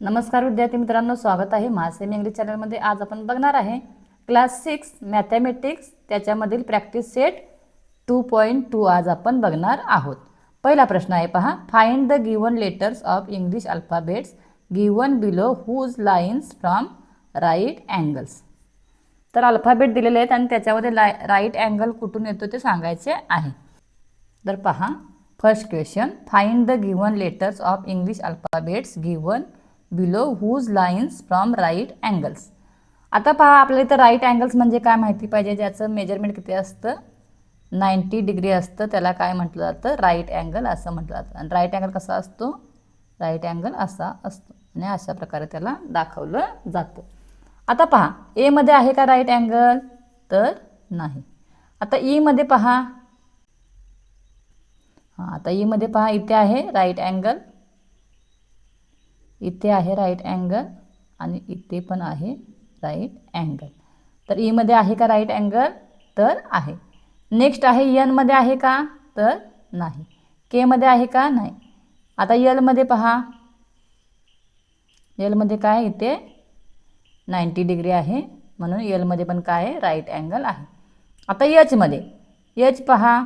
नमस्कार विद्यार्थी मित्रांनो, स्वागत आहे महासेमी इंग्लिश चॅनलमध्ये। आज आपण बघणार आहे क्लास 6 मॅथमॅटिक्स त्याच्यामधील प्रॅक्टिस सेट 2.2 आज आपण बघणार आहोत। पहिला प्रश्न आहे पहा, find the given letters of English alphabets given below whose lines from right angles. तर अल्फाबेट दिलेले आहेत आणि त्याच्यामध्ये राइट अँगल कुठून येतो ते सांगायचे आहे। तर पहा, first question, find the given letters of English alphabets given below whose lines from right angles. आता पहा, आपल्याला इथं राइट अँगल्स म्हणजे काय माहिती पाहिजे। ज्याचं मेजरमेंट किती असतं, 90 डिग्री असतं, त्याला काय म्हटलं जातं, राइट अँगल असं म्हटलं जातं। आणि राइट अँगल कसा असतो, राइट अँगल असा असतो आणि अशा प्रकारे त्याला दाखवलं जातं। आता पहा, ए मध्ये आहे का राइट अँगल, तर नाही। आता ई मध्ये पहा, आता ई मध्ये पहा, इथे आहे राइट अँगल, इथे आहे राइट अँगल आणि इथे पण आहे राइट अँगल। तर ई मध्ये आहे का राइट अँगल, तर आहे। नेक्स्ट आहे एन मध्ये आहे का, तर नाही। के मध्ये आहे का, नाही। आता एल मध्ये पहा, एल मध्ये काय, इथे 90 डिग्री आहे, म्हणून एल मध्ये पण काय आहे, राइट अँगल आहे। आता एच मध्ये, एच पहा,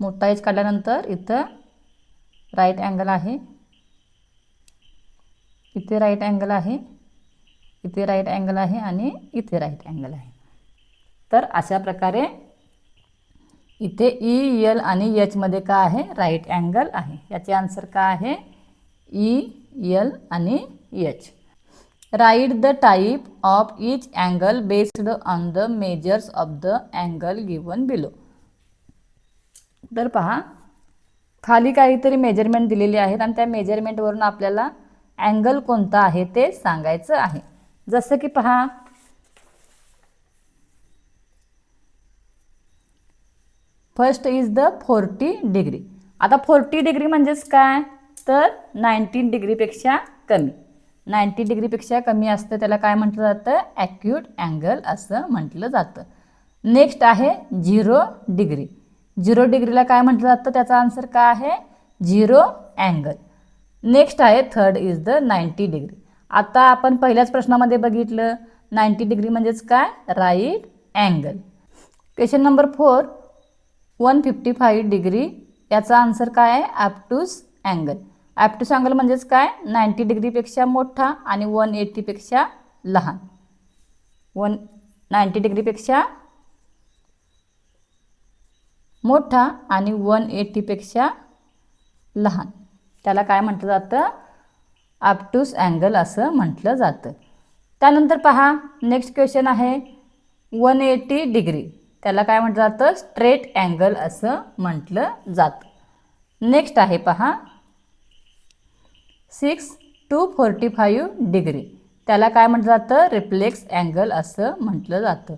मोठा एच काढल्यानंतर इथं राइट अँगल आहे, इथे राइट अँगल आहे, इथे राइट अँगल आहे आणि इथे राइट अँगल आहे। तर अशा प्रकारे इथे ई, एल आणि एच मध्ये काय आहे, राइट अँगल आहे। याचे आन्सर काय आहे, ई, एल आणि H. Right the type of each angle based on the measures of the angle given below. तर पहा, खाली काहीतरी मेजरमेंट दिलेली आहेत आणि त्या मेजरमेंटवरून आपल्याला अँगल कोणता आहे ते सांगायचं आहे। जसं की पहा, फर्स्ट इज द 40 डिग्री। आता 40 डिग्री म्हणजेच काय, तर 19 डिग्रीपेक्षा कमी, 90 डिग्रीपेक्षा कमी असतं, त्याला काय म्हटलं जातं, ॲक्यूट अँगल असं म्हटलं जातं। नेक्स्ट आहे 0 डिग्री, 0 डिग्रीला काय म्हटलं जातं, त्याचा आन्सर काय आहे, 0 अँगल। नेक्स्ट आहे थर्ड इज द 90 डिग्री। आता आपण पहिल्याच प्रश्नामध्ये बघितलं 90 डिग्री म्हणजेच काय, right angle. Question number 4, 155 degree, याचा आन्सर काय आहे, ॲप्टूस अँगल। ॲप्टूस अँगल म्हणजेच काय, 90 डिग्रीपेक्षा मोठा आणि 180 पेक्षा लहान, 90 डिग्रीपेक्षा मोठा आणि 180 पेक्षा लहान, त्याला काय म्हटलं जातं, ॲप्टूस अँगल असं म्हटलं जातं। त्यानंतर पहा, नेक्स्ट क्वेश्चन आहे 180 डिग्री, त्याला काय म्हटलं जातं, स्ट्रेट अँगल असं म्हटलं जातं। नेक्स्ट आहे पहा 6 to 45 डिग्री, त्याला काय म्हटलं जातं, रिफ्लेक्स अँगल असं म्हटलं जातं।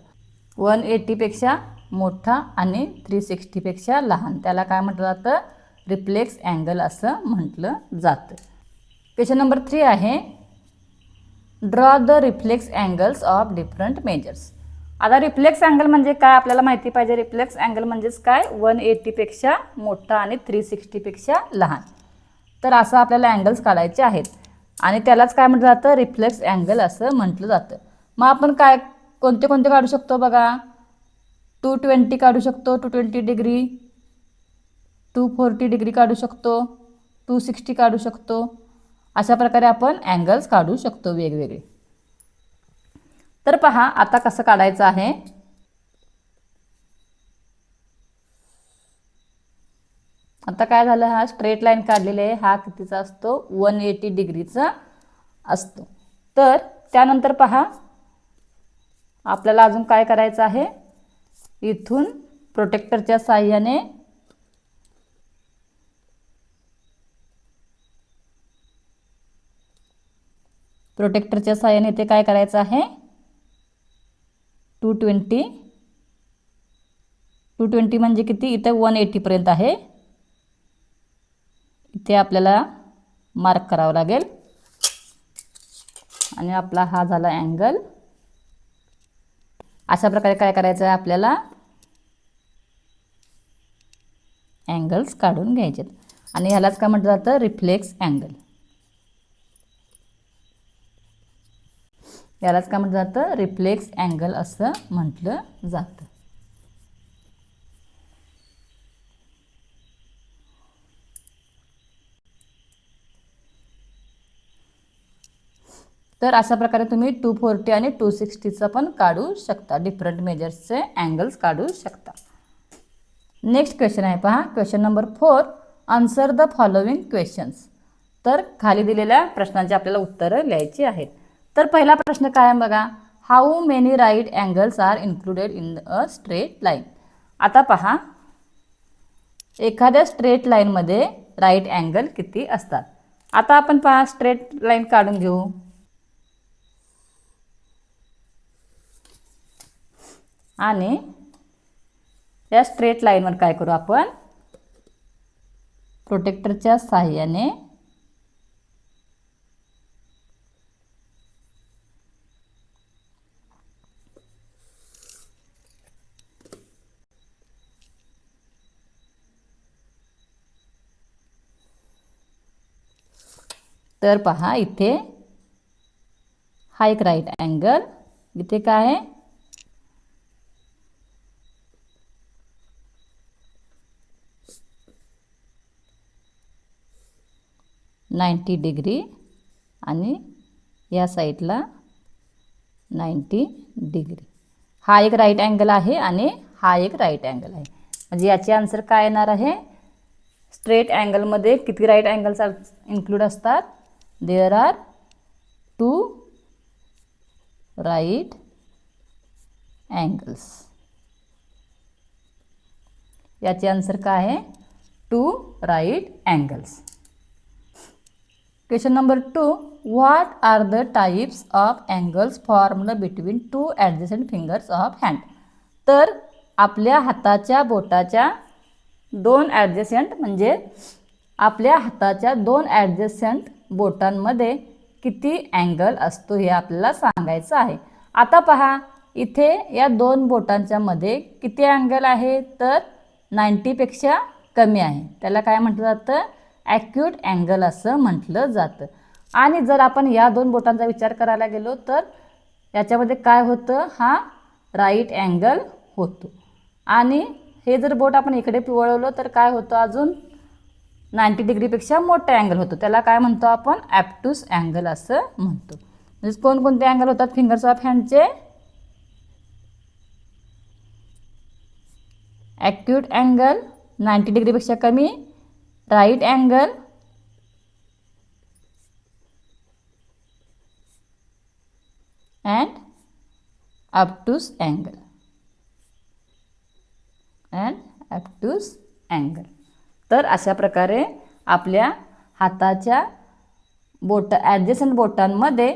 180 पेक्षा मोठा आणि 360 पेक्षा लहान, त्याला काय म्हटलं जातं, रिफ्लेक्स अँगल असं म्हटलं जातं। क्वेश्चन नंबर 3 आहे, draw the reflex angles of different measures. आता रिफ्लेक्स अँगल म्हणजे काय आपल्याला माहिती पाहिजे। रिफ्लेक्स अँगल म्हणजेच काय, 180 पेक्षा मोठा आणि 360 पेक्षा लहान। तर असं आपल्याला अँगल्स काढायचे आहेत आणि त्यालाच काय म्हटलं जातं, रिफ्लेक्स अँगल असं म्हटलं जातं। मग आपण काय कोणते कोणते काढू शकतो बघा, 220 काढू शकतो, 220 डिग्री, 240 डिग्री काढू शकतो, 260 काढू शकतो। अशा प्रकारे आपण अँगल्स काढू शकतो वेगवेगळे। तर पहा, आता कसं काढायचं आहे, आता काय झालं, हा स्ट्रेट लाईन काढलेली आहे, हा कितीचा असतो, 180 डिग्रीचा असतो। तर त्यानंतर पहा, आपल्याला अजून काय करायचं आहे, इथून प्रोटेक्टरच्या साहाय्याने इथे काय करायचं आहे, 220 म्हणजे किती, इथे 180 पर्यंत आहे, इथे आपल्याला मार्क करावं लागेल आणि आपला हा झाला अँगल। अशा प्रकारे काय करायचं आहे, आपल्याला अँगल्स काढून घ्यायचे आणि ह्यालाच काय म्हटलं जातं, रिफ्लेक्स अँगल। यालाच काय म्हटलं जातं, रिफ्लेक्स अँगल असं म्हटलं जातं. तर अशा प्रकारे तुम्ही 240 आणि 260चं पण काढू शकता, डिफरंट मेजर्सचे अँगल्स काढू शकता. नेक्स्ट क्वेश्चन आहे पहा, question number 4. Answer the following questions. तर खाली दिलेल्या प्रश्नांची आपल्याला उत्तरं लिहायची आहेत. तर पहिला प्रश्न काय आहे बघा, how many right angles are included in a straight line. आता पहा, एखाद्या स्ट्रेट लाईनमध्ये राईट अँगल किती असतात. आता आपण पहा स्ट्रेट लाईन काढून घेऊ. आणि या स्ट्रेट लाईनवर काय करू आपण, प्रोटेक्टरच्या साहाय्याने तर पहा इथे हा एक राईट अँगल, इथे काय आहे 90 डिग्री आणि या साईडला 90 डिग्री. हा एक राईट अँगल आहे आणि हा एक राईट अँगल आहे. म्हणजे याचे आन्सर काय येणार आहे, स्ट्रेट अँगलमध्ये किती राईट अँगल्स इन्क्लूड असतात, देअर आर 2 राईट अँगल्स. याचे आन्सर काय आहे, 2 right angles. Question number 2. What are the types of angles formed between 2 adjacent fingers of hand. तर आपल्या हाताच्या बोटाच्या 2 ॲडजसंट म्हणजे आपल्या हाताच्या 2 ॲडजसंट बोटांमध्ये किती अँगल असतो हे आपल्याला सांगायचं आहे. आता पहा इथे या 2 बोटांच्या मध्ये किती अँगल आहे, तर 90 पेक्षा कमी आहे. त्याला काय म्हटलं जातं, ॲक्यूट अँगल असं म्हटलं जातं. आणि जर आपण या 2 बोटांचा विचार करायला गेलो तर याच्यामध्ये काय होतं, हा राईट अँगल होतो. आणि हे जर बोट आपण इकडे वळवलं तर काय होतं, अजून 90 डिग्रीपेक्षा मोठा अँगल होतो. त्याला काय म्हणतो आपण, ॲप्टूस अँगल असं म्हणतो. म्हणजे कोणकोणते अँगल होतात फिंगर्स ऑफ हँडचे, ॲक्यूट अँगल 90 डिग्रीपेक्षा कमी, राईट अँगल अँड ॲप्टूस अँगल तर अशा प्रकारे आपल्या हाताच्या ॲडजसंट बोटांमध्ये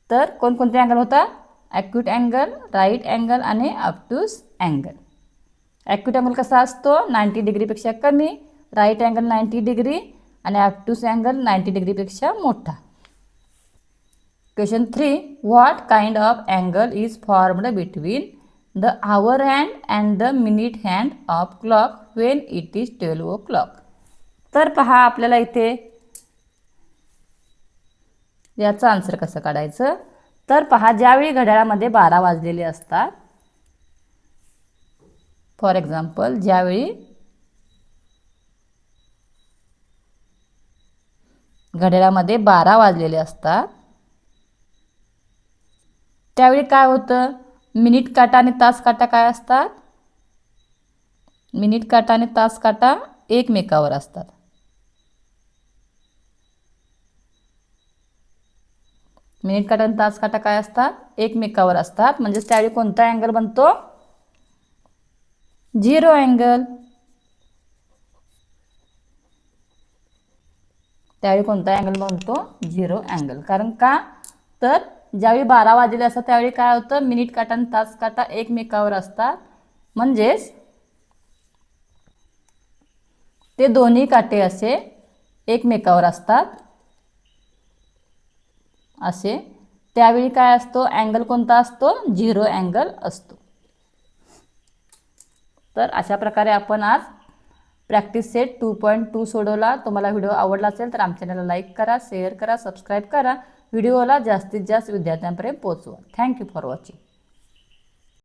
तर कोणकोणते अँगल होतात, ॲक्यूट अँगल, राईट अँगल आणि ॲप्टूस अँगल. ॲक्यूट अँगल कसा असतो, 90 डिग्रीपेक्षा कमी, राईट अँगल 90 डिग्री आणि ॲप्टूस अँगल 90 डिग्रीपेक्षा मोठा. Question 3. What kind of angle is formed between the hour hand and the minute hand of clock Wien it is 12 o'clock. तर पहा आपल्याला इथे याचं आन्सर कसं काढायचं. तर पहा ज्यावेळी घड्याळामध्ये 12 वाजलेले असतात, फॉर एक्झाम्पल ज्यावेळी घड्याळामध्ये 12 वाजलेले असतात त्यावेळी काय होतं, मिनिट काटा आणि तास काटा काय असतात, मिनिट काटा आणि तास काटा एकमेकावर असतात. मिनिट काटा आणि तास काटा काय असतात, एकमेकावर असतात. म्हणजे त्यावेळी कोणता अँगल बनतो, 0 अँगल. त्यावेळी कोणता अँगल बनतो, 0 अँगल. कारण का, तर ज्यावेळी 12 वाजले असतात त्यावेळी काय होतं, मिनिट काटा आणि तास काटा एकमेकावर असतात. म्हणजेच ते दोन्ही काटे असे एकमेकावर असतात असे. त्यावेळी काय असतो, अँगल कोणता असतो, 0 अँगल असतो. तर अशा प्रकारे आपण आज प्रॅक्टिस सेट 2.2 सोडवला. तुम्हाला व्हिडिओ आवडला असेल तर आमच्या चॅनलला लाईक करा, शेअर करा, सबस्क्राईब करा. व्हिडिओला जास्तीत जास्त विद्यार्थ्यांपर्यंत पोहोचवा. Thank you for watching.